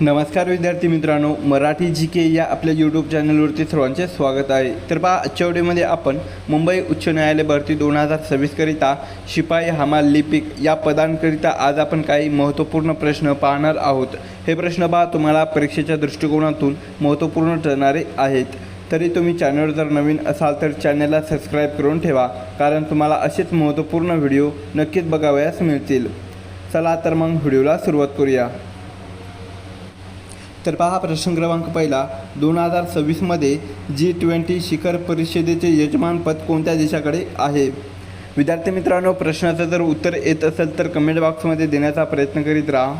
नमस्कार विद्यार्थी मित्रांनो, मराठी जी के या आपल्या यूट्यूब चॅनलवरती सर्वांचे स्वागत आहे। तर पहा, आजच्या व्हिडिओमध्ये आपण मुंबई उच्च न्यायालय भरती 2026 करिता शिपाई हमाल लिपिक या पदांकरिता आज आपण काही महत्त्वपूर्ण प्रश्न पाहणार आहोत। हे प्रश्न पहा तुम्हाला परीक्षेच्या दृष्टिकोनातून महत्त्वपूर्ण ठरणारे आहेत। तरी तुम्ही चॅनलवर जर नवीन असाल तर चॅनलला सबस्क्राईब करून ठेवा, कारण तुम्हाला असेच महत्त्वपूर्ण व्हिडिओ नक्कीच बघावयास मिळतील। चला तर मग व्हिडिओला सुरुवात करूया। तर पहा, प्रश्न क्रमांक पहिला, 2026मध्ये G20 शिखर परिषदेचे यजमानपद कोणत्या देशाकडे आहे? विद्यार्थी मित्रांनो, प्रश्नाचं जर उत्तर येत असेल तर कमेंट बॉक्समध्ये देण्याचा प्रयत्न करीत राहा।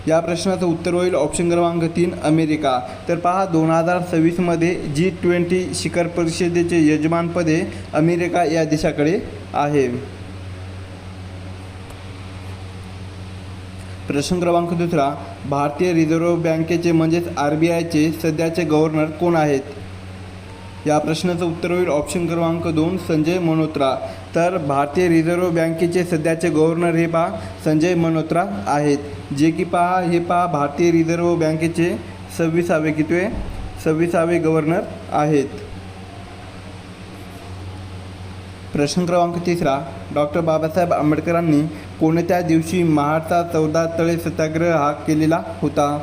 या प्रश्नाचं उत्तर होईल ऑप्शन क्रमांक 3 अमेरिका। तर पहा, 2026मध्ये G20 शिखर परिषदेचे यजमानपद हे अमेरिका या देशाकडे आहे। प्रश्न क्रमांक दुसरा, भारतीय रिझर्व्ह बँकेचे म्हणजेच RBIचे सध्याचे गव्हर्नर कोण आहेत? या प्रश्नाचं उत्तर होईल ऑप्शन क्रमांक 2 संजय मल्होत्रा। तर भारतीय रिझर्व्ह बँकेचे सध्याचे गव्हर्नर हे पहा संजय मल्होत्रा आहेत, जे की पहा भारतीय रिझर्व्ह बँकेचे 26वे गव्हर्नर आहेत। प्रश्न क्रमांक तिसरा, डॉक्टर बाबासाहेब आंबेडकरांनी कोणत्या दिवशी महाडचा 14 तळे सत्याग्रह हा केलेला होता?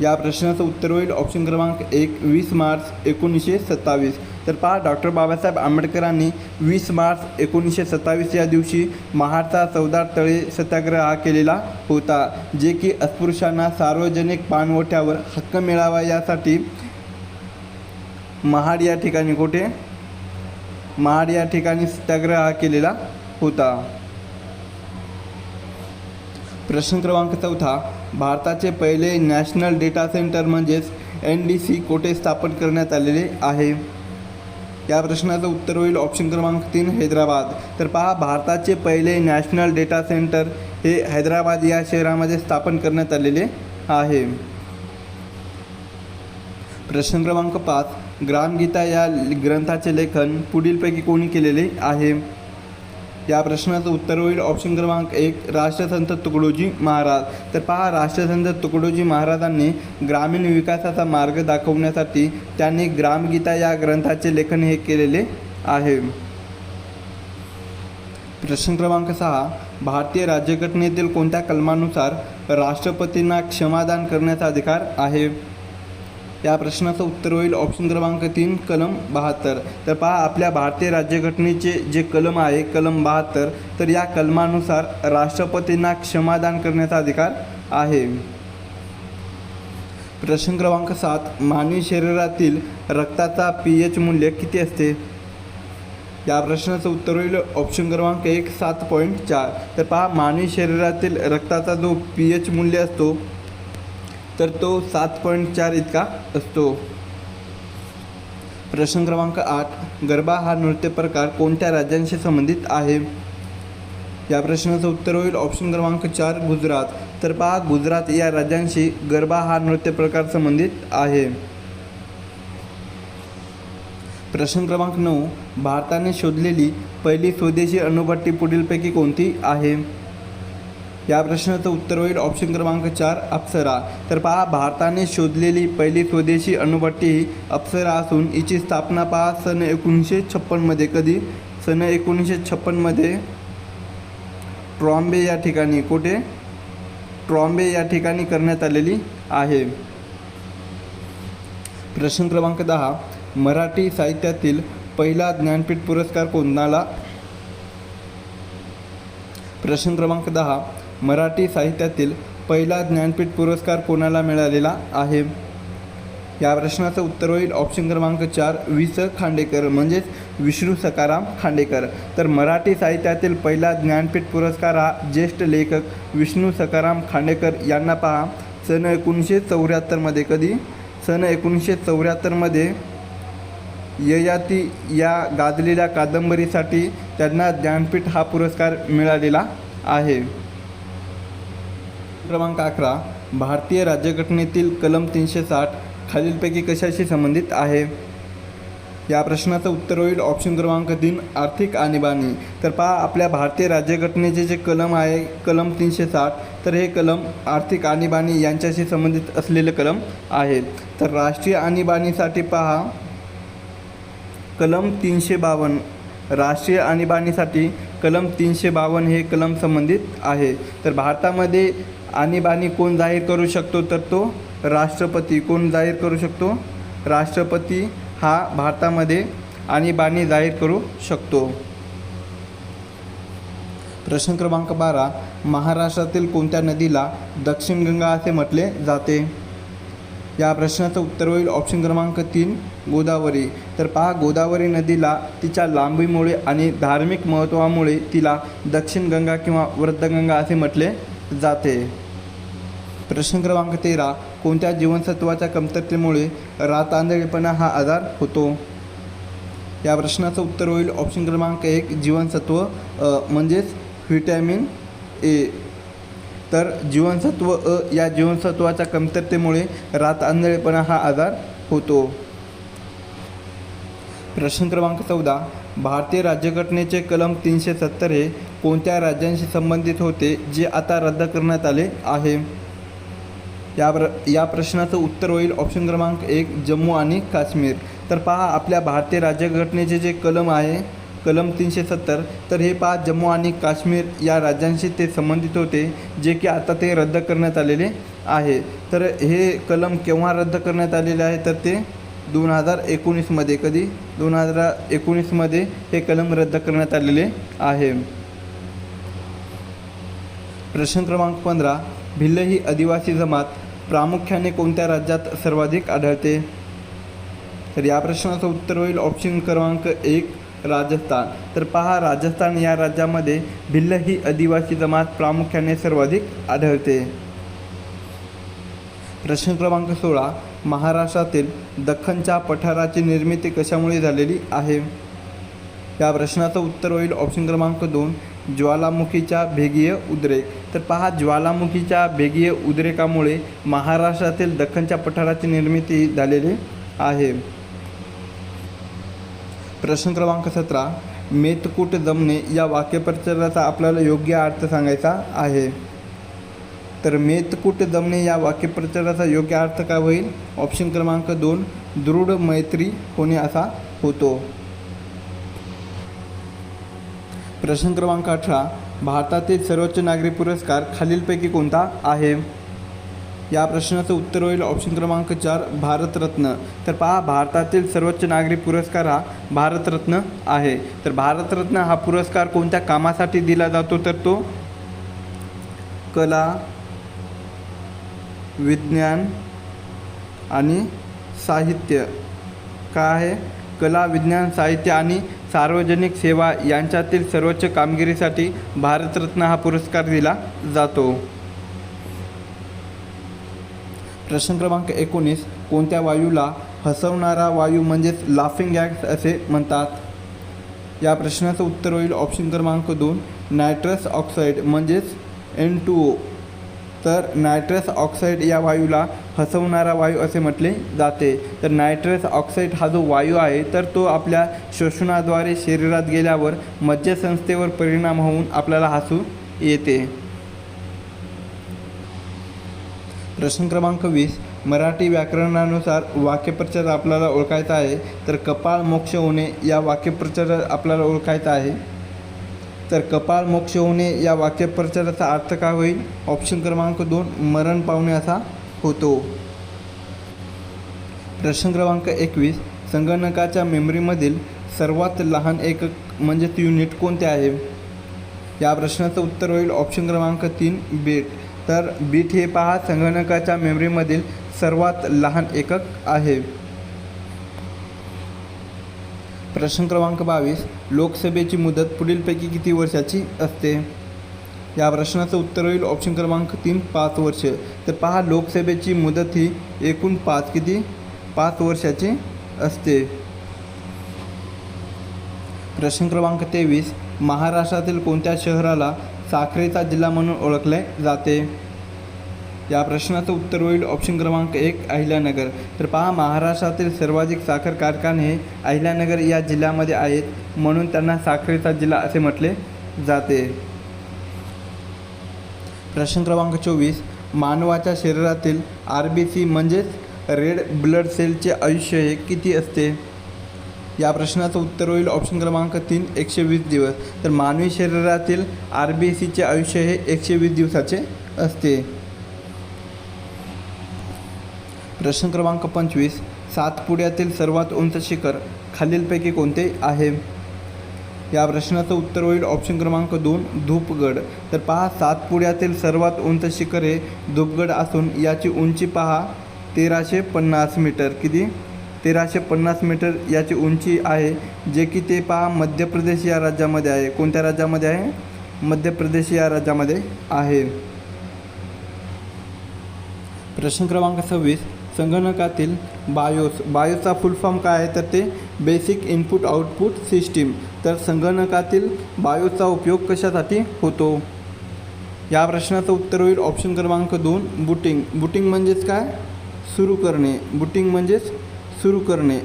या प्रश्नाचं उत्तर होईल ऑप्शन क्रमांक 1 20 मार्च 1927। तर पहा, डॉक्टर बाबासाहेब आंबेडकरांनी 20 मार्च 1927 या दिवशी महाडचा 14 तळे सत्याग्रह हा केलेला होता, जे की अस्पृश्यांना सार्वजनिक पाणवठ्यावर हक्क मिळावा यासाठी महाड या ठिकाणी सत्याग्रह हा केलेला होता। प्रश्न क्रमांक चौथा, भारताचे पहिले नॅशनल डेटा सेंटर म्हणजेच NDC कोठे स्थापन करण्यात आलेले आहे? या प्रश्नाचं उत्तर होईल ऑप्शन क्रमांक 3 हैदराबाद। तर पहा, भारताचे पहिले नॅशनल डेटा सेंटर हे हैदराबाद या शहरामध्ये स्थापन करण्यात आलेले आहे। प्रश्न क्रमांक 5, ग्रामगीता या ग्रंथाचे लेखन पुढीलपैकी कोणी केलेले आहे? या प्रश्नाचं उत्तर होईल ऑप्शन क्रमांक 1 राष्ट्रसंत तुकडोजी महाराज। तर पहा, राष्ट्रसंत तुकडोजी महाराजांनी ग्रामीण विकासाचा मार्ग दाखवण्यासाठी त्यांनी ग्रामगीता या ग्रंथाचे लेखन हे केलेले आहे। प्रश्न क्रमांक 6, भारतीय राज्यघटनेतील कोणत्या कलमानुसार राष्ट्रपतींना क्षमादान करण्याचा अधिकार आहे? या प्रश्नाचं उत्तर होईल ऑप्शन क्रमांक 3 कलम 72। तर पहा, आपल्या भारतीय राज्यघटनेचे जे कलम आहे कलम 72, तर या कलमानुसार राष्ट्रपतींना क्षमादान करण्याचा अधिकार आहे। प्रश्न क्रमांक 7, मानवी शरीरातील रक्ताचा pH मूल्य किती असते? या प्रश्नाचं उत्तर होईल ऑप्शन क्रमांक 1 7.4। तर पहा, मानवी शरीरातील रक्ताचा जो pH मूल्य असतो तर तो 7.4 इतका असतो। प्रश्न क्रमांक 8, गरबा हा नृत्य प्रकार कोणत्या राज्यांशी संबंधित आहे? या प्रश्नाचं उत्तर होईल ऑप्शन क्रमांक 4 गुजरात। तर पहा, गुजरात या राज्यांशी गरबा हा नृत्य प्रकार संबंधित आहे। प्रश्न क्रमांक 9, भारताने शोधलेली पहिली स्वदेशी अणुभट्टी पुढीलपैकी कोणती आहे? या प्रश्नाचं उत्तर होईल ऑप्शन क्रमांक 4 अप्सरा। तर पहा, भारताने शोधलेली पहिली स्वदेशी अणुभट्टी ही अप्सरा असून हिची स्थापना पहा सन 1956मध्ये कधी? सन 1956मध्ये ट्रॉम्बे या ठिकाणी, कुठे? ट्रॉम्बे या ठिकाणी करण्यात आलेली आहे। प्रश्न क्रमांक 10, मराठी साहित्यातील पहिला ज्ञानपीठ पुरस्कार कोणाला? प्रश्न क्रमांक 10, मराठी साहित्यातील पहिला ज्ञानपीठ पुरस्कार कोणाला मिळालेला आहे? या प्रश्नाचं उत्तर होईल ऑप्शन क्रमांक 4 वि.स. खांडेकर म्हणजेच विष्णू सखाराम खांडेकर। तर मराठी साहित्यातील पहिला ज्ञानपीठ पुरस्कार हा ज्येष्ठ लेखक विष्णू सखाराम खांडेकर यांना पहा सन 1974मध्ये कधी? सन 1974मध्ये ययाती या गाजलेल्या कादंबरीसाठी त्यांना ज्ञानपीठ हा पुरस्कार मिळालेला आहे। क्रमांक 11, भारतीय राज्यघटनेतील कलम 360 खालीलपैकी कशाशी संबंधित आहे? या प्रश्नाचं उत्तर होईल ऑप्शन क्रमांक 3 आर्थिक आणीबाणी. तर पहा आपल्या भारतीय राज्यघटनेचे जे कलम आहे कलम 360, तर हे कलम आर्थिक आणीबाणी यांच्याशी संबंधित असलेले कलम आहे. तर राष्ट्रीय आणीबाणीसाठी पहा कलम 352, राष्ट्रीय आणीबाणीसाठी कलम 352 हे कलम संबंधित आहे. तर भारतामध्ये आणीबाणी कोण जाहीर करू शकतो, तर तो राष्ट्रपती. कोण जाहीर करू शकतो? राष्ट्रपती हा भारतामध्ये आणीबाणी जाहीर करू शकतो. प्रश्न क्रमांक 12 महाराष्ट्रातील कोणत्या नदीला दक्षिण गंगा असे म्हटले जाते? या प्रश्नाचं उत्तर होईल ऑप्शन क्रमांक 3 गोदावरी. तर पहा गोदावरी नदीला तिच्या लांबीमुळे आणि धार्मिक महत्त्वामुळे तिला दक्षिण गंगा किंवा वृद्धगंगा असे म्हटले जाते. प्रश्न क्रमांक 13 कोणत्या जीवनसत्वाच्या कमतरतेमुळे रातआंधळेपणा हा आजार होतो? या प्रश्नाचं उत्तर होईल ऑप्शन क्रमांक 1 जीवनसत्व म्हणजेच व्हिटॅमिन ए. तर जीवनसत्व अ या जीवनसत्वाच्या कमतरतेमुळे रातआंधळेपणा हा आजार होतो. प्रश्न क्रमांक 14 भारतीय राज्यघटनेचे कलम 370 हे कोणत्या राज्यांशी संबंधित होते जे आता रद्द करण्यात आले आहे? या प्रश्नाचं उत्तर होईल ऑप्शन क्रमांक 1 जम्मू आणि काश्मीर. तर पहा आपल्या भारतीय राज्यघटनेचे जे कलम आहे कलम 370, तर हे पहा जम्मू आणि काश्मीर या राज्यांशी ते संबंधित होते जे की आता ते रद्द करण्यात आलेले आहे. तर हे कलम केव्हा रद्द करण्यात आलेले आहे, तर ते 2019मध्ये. कधी? 2019मध्ये हे कलम रद्द करण्यात आलेले आहे. प्रश्न क्रमांक 15 भिल्ल ही आदिवासी जमात प्रामुख्याने कोणत्या राज्यात सर्वाधिक आढळते? तर या प्रश्नाचं उत्तर होईल ऑप्शन क्रमांक 1 राजस्थान. तर पहा राजस्थान या राज्यामध्ये भिल्ल ही आदिवासी जमात प्रामुख्याने सर्वाधिक आढळते. प्रश्न क्रमांक 16 महाराष्ट्रातील दख्खनच्या पठाराची निर्मिती कशामुळे झालेली आहे? या प्रश्नाचं उत्तर होईल ऑप्शन क्रमांक 2 ज्वालामुखीच्या भेगीय उद्रेक. तर पहा ज्वालामुखीच्या भेगीय उद्रेकामुळे महाराष्ट्रातील दख्खनच्या पठाराची निर्मिती झालेली आहे. प्रश्न क्रमांक 17 मेतकूट जमणे या वाक्यप्रचाराचा आपल्याला योग्य अर्थ सांगायचा आहे. तर मेतकूट जमणे या वाक्यप्रचाराचा योग्य अर्थ काय होईल? ऑप्शन क्रमांक 2 दृढ मैत्री होणे असा होतो. प्रश्न क्रमांक 18 भारतातील सर्वोच्च नागरी पुरस्कार खालीलपैकी कोणता आहे? या प्रश्नाचं उत्तर होईल ऑप्शन क्रमांक 4 भारतरत्न. तर पहा भारतातील सर्वोच्च नागरी पुरस्कार हा भारतरत्न आहे. तर भारतरत्न हा पुरस्कार कोणत्या कामासाठी दिला जातो, तर तो कला, विज्ञान आणि साहित्य. काय आहे? कला, विज्ञान, साहित्य आणि सार्वजनिक सेवा यांच्यातील सर्वोच्च कामगिरीसाठी भारतरत्न हा पुरस्कार दिला जातो. प्रश्न क्रमांक 19 कोणत्या वायूला हसवणारा वायू म्हणजेच लाफिंग गॅस असे म्हणतात? या प्रश्नाचं उत्तर होईल ऑप्शन क्रमांक 2 नायट्रस ऑक्साईड म्हणजेच N2O. तर नायट्रस ऑक्साईड या वायूला हसवणारा वायू असे म्हटले जाते. तर नायट्रस ऑक्साईड हा जो वायू आहे तर तो आपल्या श्वसनाद्वारे शरीरात गेल्यावर मज्जासंस्थेवर परिणाम होऊन आपल्याला हसू येते. प्रश्न क्रमांक 20 मराठी व्याकरणानुसार वाक्यप्रचार आपल्याला ओळखायचा आहे. तर कपाळ मोक्ष होणे या वाक्यप्रचार आपल्याला ओळखायचा आहे. तर कपाळ मोक्ष होणे या वाक्यप्रचाराचा अर्थ काय होईल? ऑप्शन क्रमांक 2 मरण पावणे असा होतो. प्रश्न क्रमांक 21 संगणकाच्या मेमरीमधील सर्वात लहान एकक म्हणजेच युनिट कोणते आहे? या प्रश्नाचं उत्तर होईल ऑप्शन क्रमांक 3 बीट. तर बीट हे पहा संगणकाच्या मेमरीमधील सर्वात लहान एकक आहे. प्रश्न क्रमांक 22 लोकसभेची मुदत पुढीलपैकी किती वर्षाची असते? या प्रश्नाचं उत्तर होईल ऑप्शन क्रमांक 3 5 वर्ष. तर पहा लोकसभेची मुदत ही एकूण 5 वर्षाची असते. प्रश्न क्रमांक 23 महाराष्ट्रातील कोणत्या शहराला साखरेचा जिल्हा म्हणून ओळखले जाते? या प्रश्नाचं उत्तर होईल ऑप्शन क्रमांक 1 अहिल्यानगर. तर पहा, महाराष्ट्रातील सर्वाधिक साखर कारखाने हे अहिल्यानगर या जिल्ह्यामध्ये आहेत, म्हणून त्यांना साखरेचा जिल्हा असे म्हटले जाते. प्रश्न क्रमांक 24, मानवाच्या शरीरातील RBC म्हणजेच रेड ब्लड सेलचे आयुष्य हे किती असते? या प्रश्नाचं उत्तर होईल ऑप्शन क्रमांक 3 120 दिवस. तर मानवी शरीरातील RBCचे आयुष्य हे 120 दिवसाचे असते. प्रश्न क्रमांक 25, सातपुड्यातील सर्वात उंच शिखर खालीलपैकी कोणते आहे? या प्रश्नाचं उत्तर होईल ऑप्शन क्रमांक 2 धूपगड. तर पहा, सातपुड्यातील सर्वात उंच शिखर हे धूपगड असून याची उंची पहा 1350 मीटर. किती? 1350 मीटर याची उंची आहे, जे की ते पहा मध्य प्रदेश या राज्यामध्ये आहे. कोणत्या राज्यामध्ये आहे? मध्य प्रदेश या राज्यामध्ये आहे. प्रश्न क्रमांक 26, संगणकातील बायोसचा फुल फॉर्म काय आहे? तर ते बेसिक इनपुट आउटपुट सिस्टीम. तर संगणकातील बायोसचा उपयोग कशासाठी होतो? या प्रश्नाचं उत्तर होईल ऑप्शन क्रमांक 2 बूटिंग. बूटिंग म्हणजेच काय? सुरू करणे. बूटिंग म्हणजेच सुरू करणे.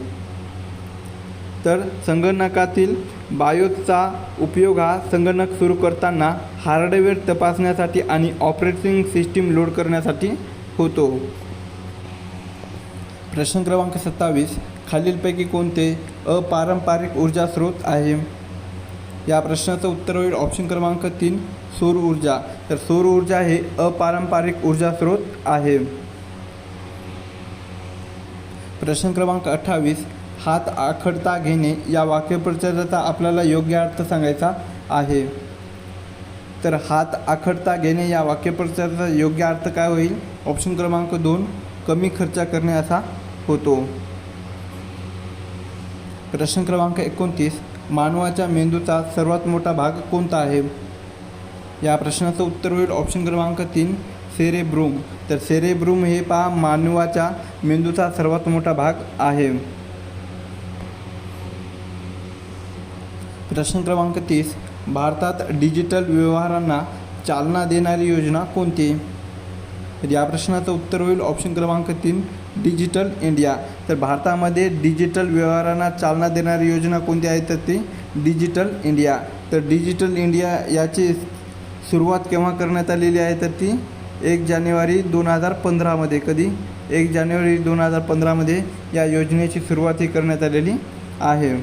तर संगणकातील बायोसचा उपयोग हा संगणक सुरू करताना हार्डवेअर तपासण्यासाठी आणि ऑपरेटिंग सिस्टीम लोड करण्यासाठी होतो. प्रश्न क्रमांक 27, खालीलपैकी कोणते अपारंपरिक ऊर्जा स्रोत आहे? या प्रश्नाचं उत्तर होईल ऑप्शन क्रमांक 3 सौर ऊर्जा. तर सौर ऊर्जा हे अपारंपरिक ऊर्जा स्रोत आहे. प्रश्न क्रमांक 28, हात आखडता घेणे या वाक्यप्रचाराचा आपल्याला योग्य अर्थ सांगायचा आहे. तर हात आखडता घेणे या वाक्यप्रचाराचा योग्य अर्थ काय होईल? ऑप्शन क्रमांक 2 कमी खर्च करणे असा होतो. प्रश्न क्रमांक 29, मानवाच्या मेंदूचा सर्वात मोठा भाग कोणता आहे? या प्रश्नाचं उत्तर होईल ऑप्शन क्रमांक 3 सेरेब्रुम. तर सेरेब्रुम हे पहा मानवाच्या मेंदूचा सर्वात मोठा भाग आहे. प्रश्न क्रमांक 30, भारतात डिजिटल व्यवहारांना चालना देणारी योजना कोणती? तर या प्रश्नाचं उत्तर होईल ऑप्शन क्रमांक 3 डिजिटल इंडिया. तर भारतामध्ये डिजिटल व्यवहारांना चालना देणारी योजना कोणती आहे? तर ती डिजिटल इंडिया. तर डिजिटल इंडिया याची सुरुवात केव्हा करण्यात आलेली आहे? तर ती 1 जानेवारी 2015मध्ये. कधी? 1 जानेवारी 2015मध्ये या योजनेची सुरुवात ही करण्यात आलेली आहे.